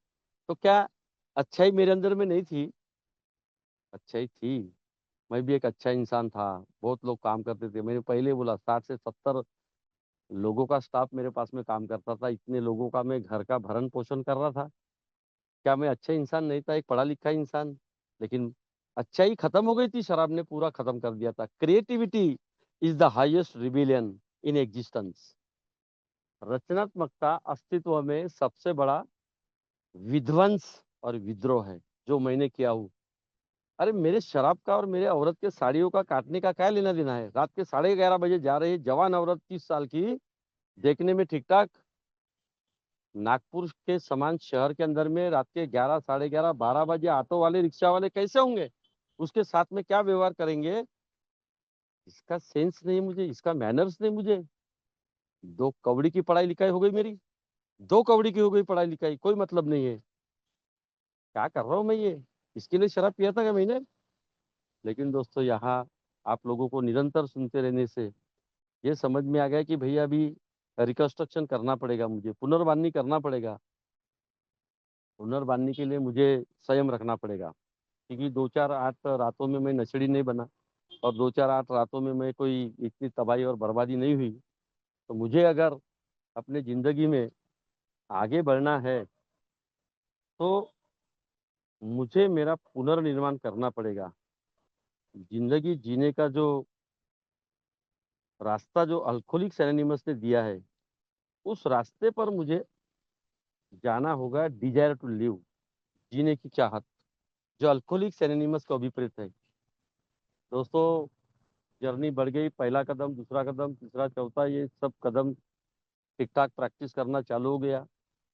Speaker 2: तो क्या अच्छाई मेरे अंदर में नहीं थी? अच्छाई थी। मैं भी एक अच्छा इंसान था, बहुत लोग काम करते थे, मैंने पहले बोला 60 से 70 लोगों का स्टाफ मेरे पास में काम करता था, इतने लोगों का मैं घर का भरण पोषण कर रहा था। क्या मैं अच्छा इंसान नहीं था, एक पढ़ा लिखा इंसान? लेकिन अच्छाई खत्म हो गई थी, शराब ने पूरा खत्म कर दिया था। Creativity is the highest rebellion in existence. रचनात्मकता अस्तित्व में सबसे बड़ा विध्वंस और विद्रोह है जो मैंने किया हूँ। अरे मेरे शराब का और मेरे औरत के साड़ियों का काटने का क्या लेना देना है? रात के 11:30 बजे जा रही जवान औरत 30 साल की, देखने में ठीक ठाक, नागपुर के समान शहर के अंदर में रात के 11, 11:30, 12 बजे ऑटो वाले रिक्शा वाले कैसे होंगे? उसके साथ में क्या व्यवहार करेंगे? इसका सेंस नहीं मुझे, इसका मैनर्स नहीं मुझे। 2 कौड़ी की पढ़ाई लिखाई हो गई मेरी, 2 कौड़ी की हो गई पढ़ाई लिखाई, कोई मतलब नहीं है। क्या कर रहा हूँ मैं ये? इसके लिए शराब पिया था क्या मैंने? लेकिन दोस्तों यहाँ आप लोगों को निरंतर सुनते रहने से ये समझ में आ गया कि भैया अभी रिकंस्ट्रक्शन करना पड़ेगा, मुझे पुनर्वानी करना पड़ेगा। पुनर्वानी के लिए मुझे संयम रखना पड़ेगा, क्योंकि 2, 4, 8 रातों में मैं नशेड़ी नहीं बना, और 2, 4, 8 रातों में मैं कोई इतनी तबाही और बर्बादी नहीं हुई। तो मुझे अगर अपने जिंदगी में आगे बढ़ना है तो मुझे मेरा पुनर्निर्माण करना पड़ेगा। जिंदगी जीने का जो रास्ता जो अल्कोहलिक्स एनोनिमस ने दिया है, उस रास्ते पर मुझे जाना होगा। डिजायर टू लिव, जीने की चाहत, जो अल्कोहलिक्स एनोनिमस का विपरीत है। दोस्तों जर्नी बढ़ गई, पहला कदम, दूसरा कदम, तीसरा, चौथा, ये सब कदम ठीक ठाक प्रैक्टिस करना चालू हो गया।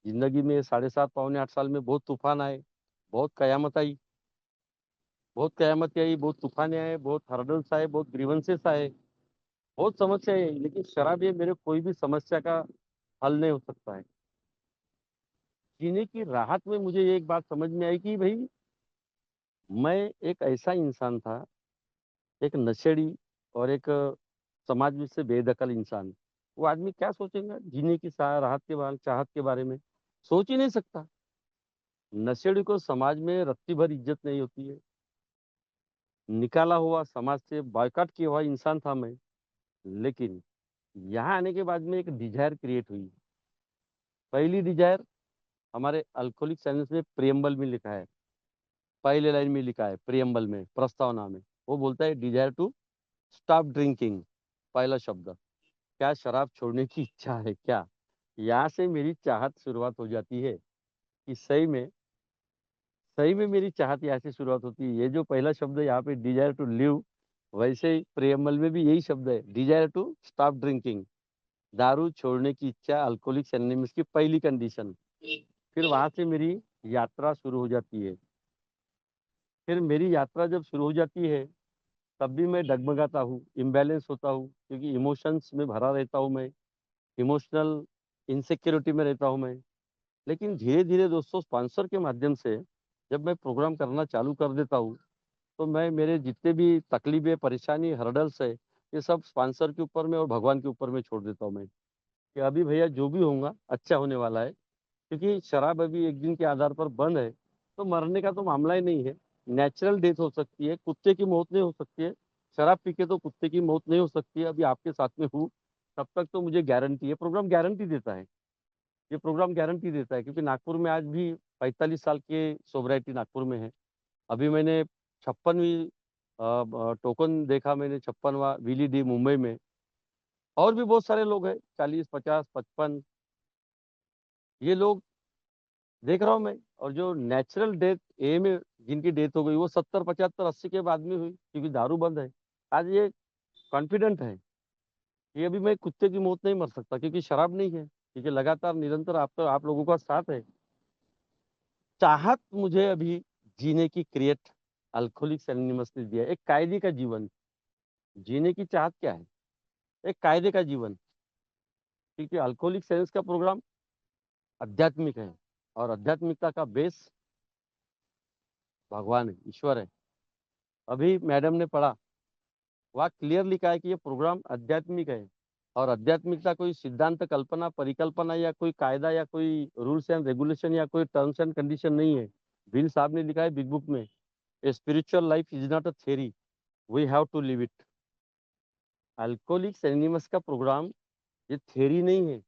Speaker 2: जिंदगी में 7.5 पौने 8 साल में बहुत तूफान आए, बहुत कयामत आई, बहुत कयामत आई, बहुत तूफान आए, बहुत हर्डल्स आए, बहुत ग्रीवेंसेस आए, बहुत समस्या आई। लेकिन शराब ये मेरे कोई भी समस्या का हल नहीं हो सकता है। जीने की राहत में मुझे एक बात समझ में आई कि भाई मैं एक ऐसा इंसान था, एक नशेड़ी और एक समाज में से बेदखल इंसान। वो आदमी क्या सोचेगा जीने की राहत के बारे, चाहत के बारे में? सोच ही नहीं सकता। नशेड़ी को समाज में रत्ती भर इज्जत नहीं होती है। निकाला हुआ, समाज से बायकॉट किया हुआ इंसान था मैं। लेकिन यहाँ आने के बाद में एक डिजायर क्रिएट हुई। पहली डिजायर हमारे अल्कोहलिक साइंस में प्रियम्बल में लिखा है, पहले लाइन में लिखा है, प्रियम्बल में, प्रस्तावना में। वो बोलता है डिजायर टू स्टॉप ड्रिंकिंग। पहला शब्द, क्या शराब छोड़ने की इच्छा है क्या? यहाँ से मेरी चाहत शुरुआत हो जाती है कि सही में मेरी चाहत यहाँ से शुरुआत होती है। ये जो पहला शब्द है यहाँ पे डिजायर टू लिव, वैसे ही प्रेमल में भी यही शब्द है, डिजायर टू स्टॉप ड्रिंकिंग। दारू छोड़ने की इच्छा, अल्कोहलिक्स एनोनिमस की पहली कंडीशन। फिर वहां से मेरी यात्रा शुरू हो जाती है। फिर मेरी यात्रा जब शुरू हो जाती है, तब भी मैं डगमगाता हूँ, इम्बैलेंस होता हूँ, क्योंकि इमोशंस में भरा रहता हूँ मैं, इमोशनल इनसिक्योरिटी में रहता हूँ मैं। लेकिन धीरे धीरे दोस्तों स्पॉन्सर के माध्यम से जब मैं प्रोग्राम करना चालू कर देता हूँ, तो मैं मेरे जितने भी तकलीफें, परेशानी, हर्डल्स है, ये सब स्पॉन्सर के ऊपर में और भगवान के ऊपर में छोड़ देता हूँ मैं, कि अभी भैया जो भी होगा अच्छा होने वाला है। क्योंकि शराब अभी एक दिन के आधार पर बंद है, तो मरने का तो मामला ही नहीं है। नेचुरल डेथ हो सकती है, कुत्ते की मौत नहीं हो सकती है। शराब पी के तो कुत्ते की मौत नहीं हो सकती है। अभी आपके साथ में हूँ, तब तक तो मुझे गारंटी है, प्रोग्राम गारंटी देता है। ये प्रोग्राम गारंटी देता है, क्योंकि नागपुर में आज भी 45 साल के सोबराइटी नागपुर में है। अभी मैंने 56वीं टोकन देखा, मैंने 56वां विली डी मुंबई में। और भी बहुत सारे लोग हैं, 40, 50, 55, ये लोग देख रहा हूँ मैं। और जो नेचुरल डेथ ए में जिनकी डेथ हो गई, वो 70, 75, 80 के बाद में हुई, क्योंकि दारू बंद है। आज ये कॉन्फिडेंट है कि अभी मैं कुत्ते की मौत नहीं मर सकता, क्योंकि शराब नहीं है, क्योंकि लगातार निरंतर आप लोगों का साथ है। चाहत मुझे अभी जीने की क्रिएट अल्कोहलिक्स एनोनिमस ने दिया, एक कायदे का जीवन जीने की चाहत। क्या है? एक कायदे का जीवन। क्योंकि अल्कोहलिक साइंस का प्रोग्राम आध्यात्मिक है, और आध्यात्मिकता का बेस भगवान है, ईश्वर है। अभी मैडम ने पढ़ा, वहाँ क्लियर लिखा है कि ये प्रोग्राम आध्यात्मिक है। और आध्यात्मिकता कोई सिद्धांत, कल्पना, परिकल्पना, या कोई कायदा, या कोई रूल्स एंड रेगुलेशन, या कोई टर्म्स एंड कंडीशन नहीं है। बिल साहब ने लिखा है बिग बुक में, a spiritual life is not a theory, we have to live it. Alcoholics Anonymous का प्रोग्राम ये थ्योरी नहीं है,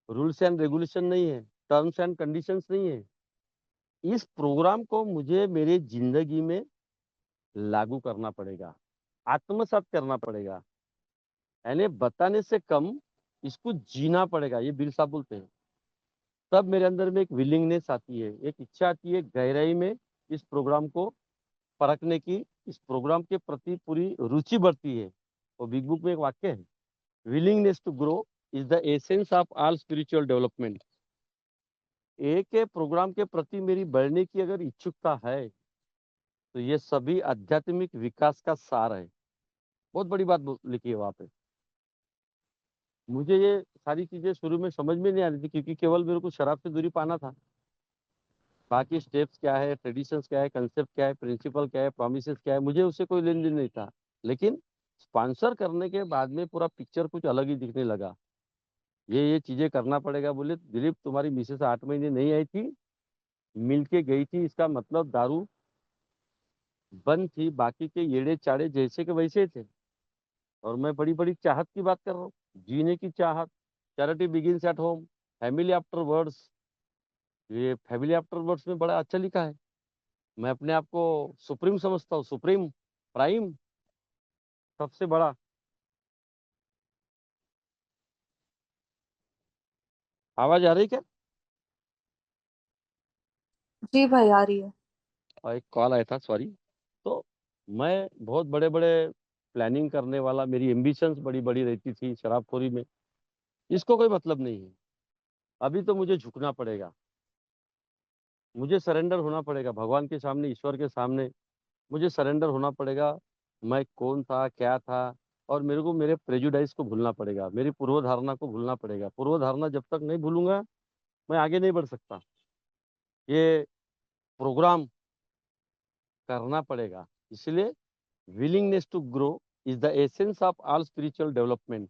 Speaker 2: रूल्स एंड रेगुलेशन नहीं है, टर्म्स एंड कंडीशंस नहीं है। इस प्रोग्राम को मुझे मेरे जिंदगी में लागू करना पड़ेगा, आत्मसात करना पड़ेगा। यानी बताने से कम इसको जीना पड़ेगा, ये बिल साहब बोलते हैं। तब मेरे अंदर में एक विलिंगनेस आती है, एक इच्छा आती है गहराई में इस प्रोग्राम को परखने की, इस प्रोग्राम के प्रति पूरी रुचि बढ़ती है। और बिग बुक में एक वाक्य है, willingness to grow is the essence of all spiritual development. एक के प्रोग्राम के प्रति मेरी बढ़ने की अगर इच्छुकता है, तो ये सभी आध्यात्मिक विकास का सार है। बहुत बड़ी बात लिखी है वहां पे। मुझे ये सारी चीजें शुरू में समझ में नहीं आ रही थी, क्योंकि केवल मेरे को शराब से दूरी पाना था। बाकी स्टेप्स क्या है, ट्रेडिशंस क्या है, कंसेप्ट क्या है, प्रिंसिपल क्या है, प्रोमिसेस क्या है, मुझे उससे कोई लेन देन नहीं था। लेकिन स्पॉन्सर करने के बाद में पूरा पिक्चर कुछ अलग ही दिखने लगा। ये चीजें करना पड़ेगा। बोले दिलीप, तुम्हारी मिसेस 8 महीने नहीं आई थी, मिल के गई थी, इसका मतलब दारू बंद थी, बाकी के येड़े चाड़े जैसे के वैसे थे। और मैं बड़ी बड़ी चाहत की बात कर रहा हूँ, जीने की चाहत। Charity begins at home, family after words. ये फैमिली आफ्टर वर्ड्स में बड़ा अच्छा लिखा है। मैं अपने आप को सुप्रीम समझता हूँ, सुप्रीम, प्राइम, सबसे बड़ा। आवाज आ रही क्या?
Speaker 1: जी भाई, आ रही है।
Speaker 2: और एक कॉल आया था, सॉरी। तो मैं बहुत बड़े बड़े प्लानिंग करने वाला, मेरी एम्बिशंस बड़ी बड़ी रहती थी शराबखोरी में। इसको कोई मतलब नहीं है। अभी तो मुझे झुकना पड़ेगा, मुझे सरेंडर होना पड़ेगा भगवान के सामने, ईश्वर के सामने। मुझे सरेंडर होना पड़ेगा। मैं कौन था, क्या था। और मेरे को मेरे प्रेजुडाइज को भूलना पड़ेगा, मेरी पूर्व धारणा को भूलना पड़ेगा। पूर्व धारणा जब तक नहीं भूलूंगा, मैं आगे नहीं बढ़ सकता। ये प्रोग्राम करना पड़ेगा। इसलिए willingness to grow is the essence of all spiritual development.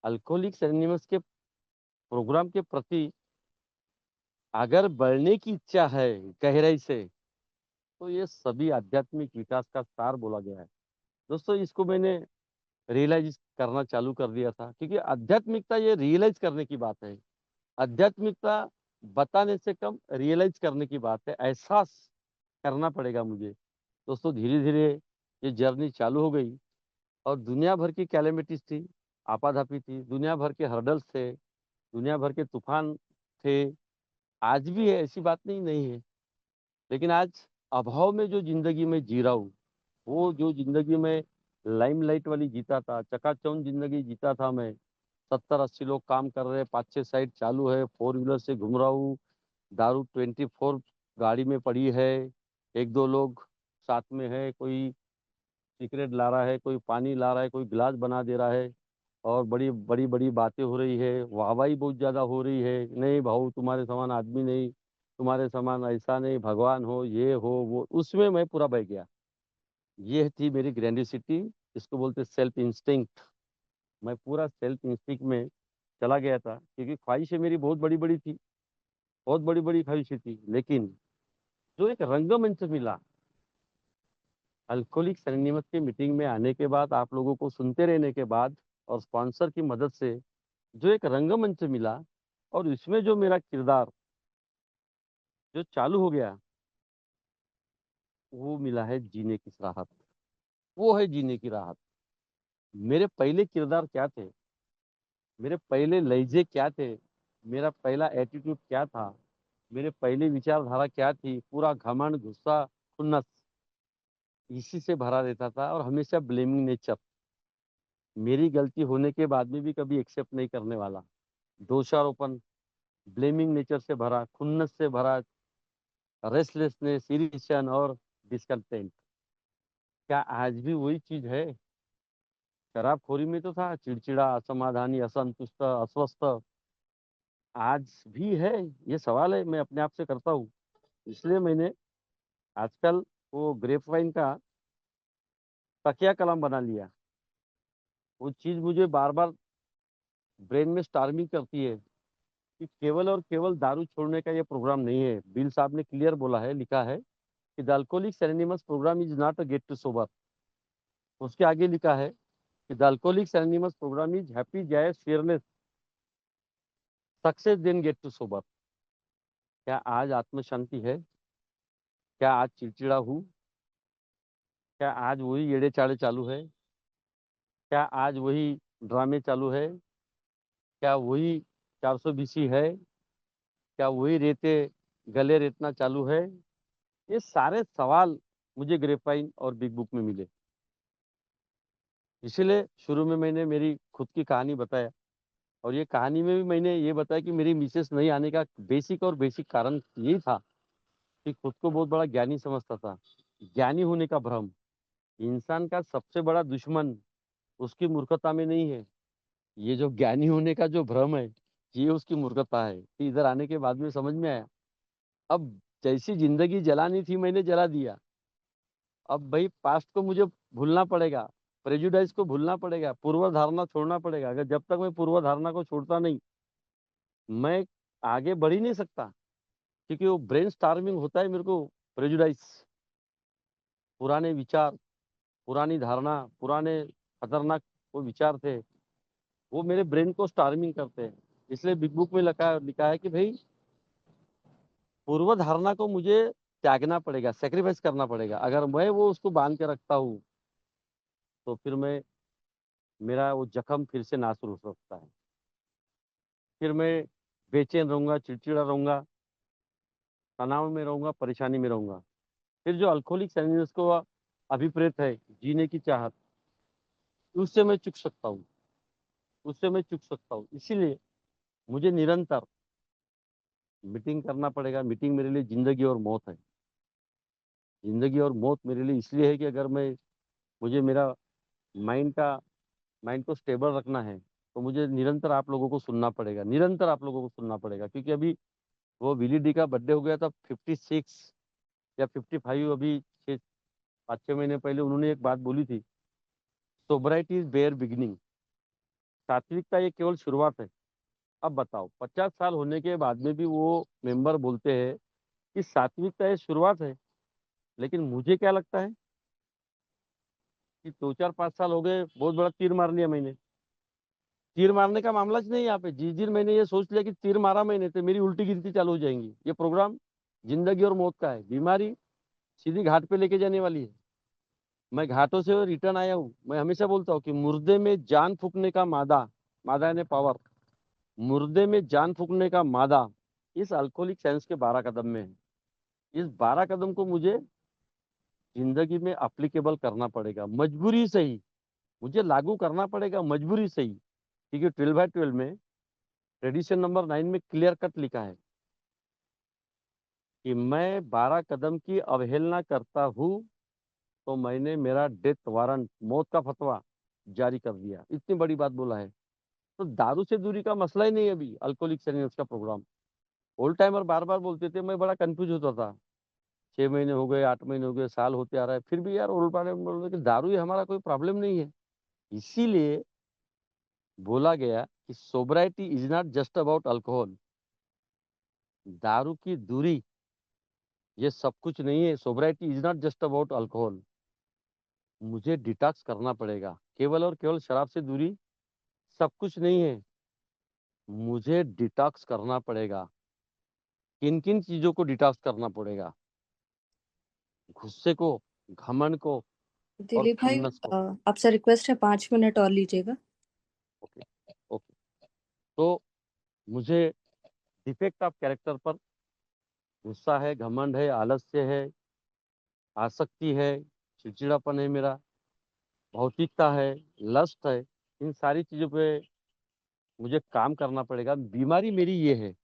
Speaker 2: Alcoholics Anonymous के प्रोग्राम के प्रति अगर बढ़ने की इच्छा है गहराई से, तो ये सभी आध्यात्मिक विकास का सार बोला गया है। दोस्तों, इसको मैंने रियलाइज करना चालू कर दिया था, क्योंकि आध्यात्मिकता ये रियलाइज करने की बात है। आध्यात्मिकता बताने से कम रियलाइज करने की बात है, एहसास करना पड़ेगा मुझे। दोस्तों, धीरे धीरे ये जर्नी चालू हो गई। और दुनिया भर की कैलेमिटीज थी, आपाधापी थी, दुनिया भर के हर्डल्स थे, दुनिया भर के तूफान थे। आज भी है, ऐसी बात नहीं है। लेकिन आज अभाव में जो जिंदगी में जी रहा हूँ, वो जो जिंदगी में लाइमलाइट वाली जीता था, चकाचौंध जिंदगी जीता था मैं, 70-80 लोग काम कर रहे हैं, 5-6 साइट चालू है, 4 व्हीलर से घूम रहा हूँ, दारू 24 गाड़ी में पड़ी है, 1-2 लोग साथ में है, कोई सिगरेट ला रहा है, कोई पानी ला रहा है, कोई गिलास बना दे रहा है, और बड़ी बड़ी बड़ी बातें हो रही है, वाहवाही बहुत ज्यादा हो रही है, नहीं भाऊ तुम्हारे समान आदमी नहीं, तुम्हारे समान ऐसा नहीं, भगवान हो, ये हो वो, उसमें मैं पूरा बह गया। ये थी मेरी ग्रैंडिसिटी, इसको बोलते सेल्फ इंस्टिंक्ट। मैं पूरा सेल्फ इंस्टिंक्ट में चला गया था, क्योंकि ख्वाहिशें मेरी बहुत बड़ी बड़ी थी, बहुत बड़ी बड़ी ख्वाहिशें थी, लेकिन जो एक रंगमंच मिला अल्कोहलिक्स एनोनिमस की मीटिंग में आने के बाद, आप लोगों को सुनते रहने के बाद, और स्पॉन्सर की मदद से जो एक रंगमंच मिला, और इसमें जो मेरा किरदार जो चालू हो गया, वो मिला है जीने की राहत। वो है जीने की राहत। मेरे पहले किरदार क्या थे, मेरे पहले लहजे क्या थे, मेरा पहला एटीट्यूड क्या था, मेरे पहले विचारधारा क्या थी, पूरा घमंड, गुस्सा, खुन्नस, इसी से भरा रहता था, और हमेशा ब्लेमिंग नेचर, मेरी गलती होने के बाद में भी कभी एक्सेप्ट नहीं करने वाला, दोषारोपण, ब्लेमिंग नेचर से भरा, खुन्नस से भरा, रेस्टलेसनेस, इरिटेशन और डिसकंटेंट। क्या आज भी वही चीज है? शराबखोरी में तो था चिड़चिड़ा, असमाधानी, असंतुष्ट, अस्वस्थ, आज भी है? ये सवाल है मैं अपने आप से करता हूँ। इसलिए मैंने आजकल वो ग्रेप वाइन का तकिया कलाम बना लिया। वो चीज मुझे बार बार ब्रेन में स्टार्मिंग करती है कि केवल और केवल दारू छोड़ने का ये प्रोग्राम नहीं है। बिल साहब ने क्लियर बोला है, लिखा है कि the Alcoholics Anonymous program is not a get to sober. उसके आगे लिखा है कि the Alcoholics Anonymous program is happy, joyous, fearless success then get to sober. क्या आज आत्म शांति है? क्या आज चिड़चिड़ा हूँ? क्या आज वही येड़े चाड़े चालू है? क्या आज वही ड्रामे चालू है? क्या वही 420 है? क्या वही रेते गले रेतना चालू है? ये सारे सवाल मुझे ग्रेफाइन और बिग बुक में मिले। इसीलिए शुरू में मैंने मेरी खुद की कहानी बताया, और ये कहानी में भी मैंने ये बताया कि मेरी मिसेस नहीं आने का बेसिक और बेसिक कारण यही था कि खुद को बहुत बड़ा ज्ञानी समझता था। ज्ञानी होने का भ्रम, इंसान का सबसे बड़ा दुश्मन उसकी मूर्खता में नहीं है, ये जो ज्ञानी होने का जो भ्रम है, ये उसकी मूर्खता है। तो इधर आने के बाद में समझ में आया। अब जैसी जिंदगी जलानी थी मैंने जला दिया। अब भाई पास्ट को मुझे भूलना पड़ेगा, प्रेजुडाइज को भूलना पड़ेगा, पूर्व धारणा छोड़ना पड़ेगा। अगर जब तक मैं पूर्व धारणा को छोड़ता नहीं, मैं आगे बढ़ ही नहीं सकता, क्योंकि वो ब्रेन स्टार्मिंग होता है मेरे को। प्रेजुडाइज, पुराने विचार, पुरानी धारणा, पुराने खतरनाक वो विचार थे, वो मेरे ब्रेन को स्टार्मिंग करते हैं। इसलिए बिग बुक में लिखा है कि भाई पूर्व धारणा को मुझे त्यागना पड़ेगा, सेक्रीफाइस करना पड़ेगा। अगर मैं वो उसको बांध के रखता हूँ, तो फिर मैं, मेरा वो जख्म फिर से नासुर हो सकता है। फिर मैं बेचैन रहूंगा, चिड़चिड़ा रहूंगा, तनाव में रहूंगा, परेशानी में रहूंगा। फिर जो अल्कोहलिक एनोनिमस को अभिप्रेत है जीने की चाहत, उससे मैं चूक सकता हूँ, उससे मैं चूक सकता हूँ। इसीलिए मुझे निरंतर मीटिंग करना पड़ेगा। मीटिंग मेरे लिए जिंदगी और मौत है। जिंदगी और मौत मेरे लिए इसलिए है कि अगर मैं, मुझे मेरा माइंड का माइंड को स्टेबल रखना है, तो मुझे निरंतर आप लोगों को सुनना पड़ेगा, निरंतर आप लोगों को सुनना पड़ेगा। क्योंकि अभी वो विली डी का बर्थडे हो गया था, 56 या 55, अभी 5-6 महीने पहले उन्होंने एक बात बोली थी, सोबराइटी इज बेयर बिगिनिंग। सात्विकता ये केवल शुरुआत है। अब बताओ, 50 साल होने के बाद में भी वो मेंबर बोलते हैं कि सात्विकता ये शुरुआत है। लेकिन मुझे क्या लगता है कि 2-4-5 साल हो गए, बहुत बड़ा तीर मार लिया मैंने। तीर मारने का मामला ही नहीं यहाँ पे। जिस दिन मैंने ये सोच लिया कि तीर मारा मैंने, तो मेरी उल्टी गिनती चालू हो जाएंगी। ये प्रोग्राम जिंदगी और मौत का है। बीमारी सीधी घाट पे लेके जाने वाली है। मैं घाटों से रिटर्न आया हूँ। मैं हमेशा बोलता हूँ कि मुर्दे में जान फूकने का मादा, मादा यानी पावर, मुर्दे में जान फूकने का मादा इस अल्कोहलिक साइंस के 12 कदम में है। इस 12 कदम को मुझे जिंदगी में अप्लीकेबल करना पड़ेगा, मजबूरी से ही मुझे लागू करना पड़ेगा, मजबूरी से ही। क्योंकि 12/12 में ट्रेडिशन नंबर 9 में क्लियर कट लिखा है कि मैं 12 कदम की अवहेलना करता हूँ तो मैंने मेरा डेथ वारंट, मौत का फतवा जारी कर दिया। इतनी बड़ी बात बोला है। तो दारू से दूरी का मसला ही नहीं है अभी अल्कोहलिक्स एनोनिमस का प्रोग्राम। ओल्ड टाइमर बार बार बोलते थे, मैं बड़ा कंफ्यूज होता था। 6 महीने हो गए, 8 महीने हो गए, साल होते आ रहा है, फिर भी यार ओल्ड टाइमर बोल रहे कि दारू ही हमारा कोई प्रॉब्लम नहीं है। इसीलिए बोला गया कि sobriety is not just about alcohol. दारू की दूरी ये सब कुछ नहीं है। Sobriety is not just about alcohol. मुझे डिटॉक्स करना पड़ेगा। केवल और केवल शराब से दूरी सब कुछ नहीं है। मुझे डिटॉक्स करना पड़ेगा। किन किन चीजों को डिटॉक्स करना पड़ेगा? गुस्से को, घमंड को और
Speaker 1: दिलीप भाई,
Speaker 2: खुन्नस को।
Speaker 1: आपसे रिक्वेस्ट है 5 मिनट और लीजिएगा।
Speaker 2: Okay, okay. तो मुझे डिफेक्ट ऑफ कैरेक्टर पर गुस्सा है, घमंड है, आलस्य है, आसक्ति है, चिड़चिड़ापन है मेरा, भौतिकता है, लस्ट है। इन सारी चीजों पे मुझे काम करना पड़ेगा। बीमारी मेरी ये है।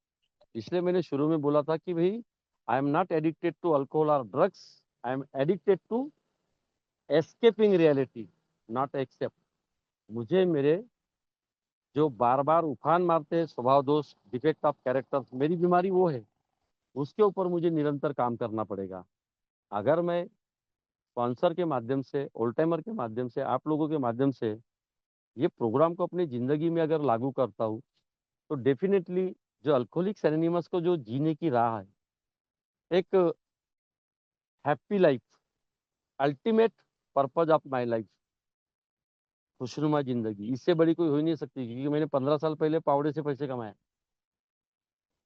Speaker 2: इसलिए मैंने शुरू में बोला था कि भाई I am not addicted to alcohol और drugs, I am addicted to escaping reality, not accept. मुझे मेरे जो बार बार उफान मारते हैं स्वभाव दोष, डिफेक्ट ऑफ कैरेक्टर, मेरी बीमारी वो है। उसके ऊपर मुझे निरंतर काम करना पड़ेगा। अगर मैं स्पॉन्सर के माध्यम से, ओल्टाइमर के माध्यम से, आप लोगों के माध्यम से ये प्रोग्राम को अपनी जिंदगी में अगर लागू करता हूँ तो डेफिनेटली जो अल्कोहलिक्स एनोनिमस को जो जीने की राह है, एक happy life, ultimate purpose of my life, खुशनुमा जिंदगी, इससे बड़ी कोई हो ही नहीं सकती। क्योंकि मैंने 15 साल पहले पावड़े से पैसे कमाए।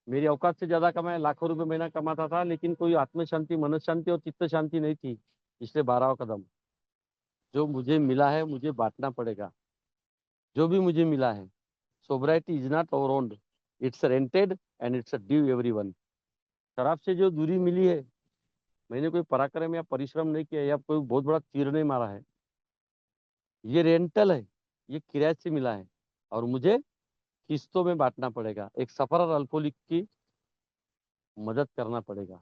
Speaker 2: मेरी औकात से ज्यादा कमाए, लाखों रुपए महीना कमाता था, लेकिन कोई आत्म शांति, मन शांति और चित्त शांति नहीं थी। इसलिए 12वां कदम जो मुझे मिला है मुझे बांटना पड़ेगा। जो भी मुझे मिला है, sobriety is not over owned, it's rented and it's due everyone. शराब से जो दूरी मिली है, मैंने कोई पराक्रम या परिश्रम नहीं किया या कोई बहुत बड़ा तीर नहीं मारा है। ये रेंटल है, ये किराए से मिला है और मुझे किस्तों में बांटना पड़ेगा। एक सफर अल्कोहलिक की मदद करना पड़ेगा।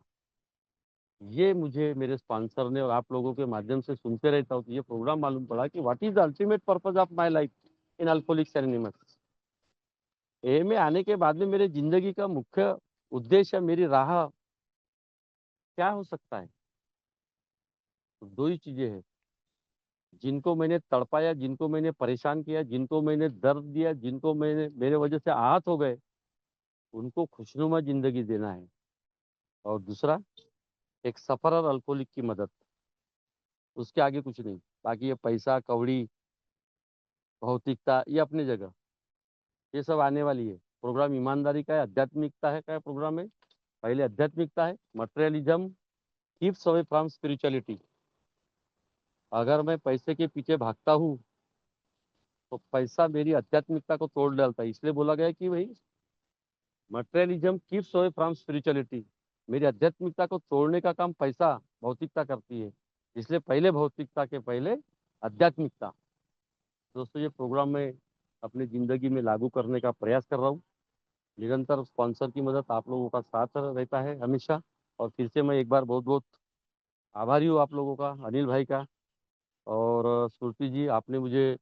Speaker 2: ये मुझे मेरे स्पॉन्सर ने और आप लोगों के माध्यम से सुनते रहता हूँ तो ये प्रोग्राम मालूम पड़ा कि what is the ultimate purpose of my life in alcoholics anonymous. A में आने के बाद में मेरे जिंदगी का मुख्य उद्देश्य, मेरी राह क्या हो सकता है? तो दो ही चीजें हैं। जिनको मैंने तड़पाया, जिनको मैंने परेशान किया, जिनको मैंने दर्द दिया, जिनको मैंने मेरे वजह से आहत हो गए, उनको खुशनुमा जिंदगी देना है। और दूसरा, एक सफर और अल्कोहलिक की मदद। उसके आगे कुछ नहीं। बाकी ये पैसा कौड़ी, भौतिकता, ये अपनी जगह, ये सब आने वाली है। प्रोग्राम ईमानदारी का है, आध्यात्मिकता है का प्रोग्राम है। पहले आध्यात्मिकता है। Materialism keeps away from spirituality. अगर मैं पैसे के पीछे भागता हूँ तो पैसा मेरी आध्यात्मिकता को तोड़ डालता है। इसलिए बोला गया है कि भाई materialism keeps away from spirituality. मेरी आध्यात्मिकता को तोड़ने का काम पैसा, भौतिकता करती है। इसलिए पहले भौतिकता के पहले आध्यात्मिकता। दोस्तों, ये प्रोग्राम मैं अपनी जिंदगी में लागू करने का प्रयास कर रहा हूँ। निरंतर स्पॉन्सर की मदद, आप लोगों का साथ रहता है हमेशा। और फिर से मैं एक बार बहुत बहुत आभारी हूँ आप लोगों का, अनिल भाई का। और श्रुति जी, आपने मुझे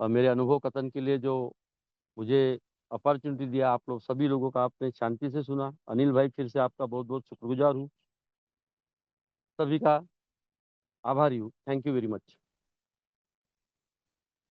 Speaker 2: मेरे अनुभव कथन के लिए जो मुझे अपॉर्चुनिटी दिया, आप लोग सभी लोगों का आपने शांति से सुना। अनिल भाई, फिर से आपका बहुत बहुत शुक्रगुजार हूँ। सभी का आभारी हूँ। Thank you very much.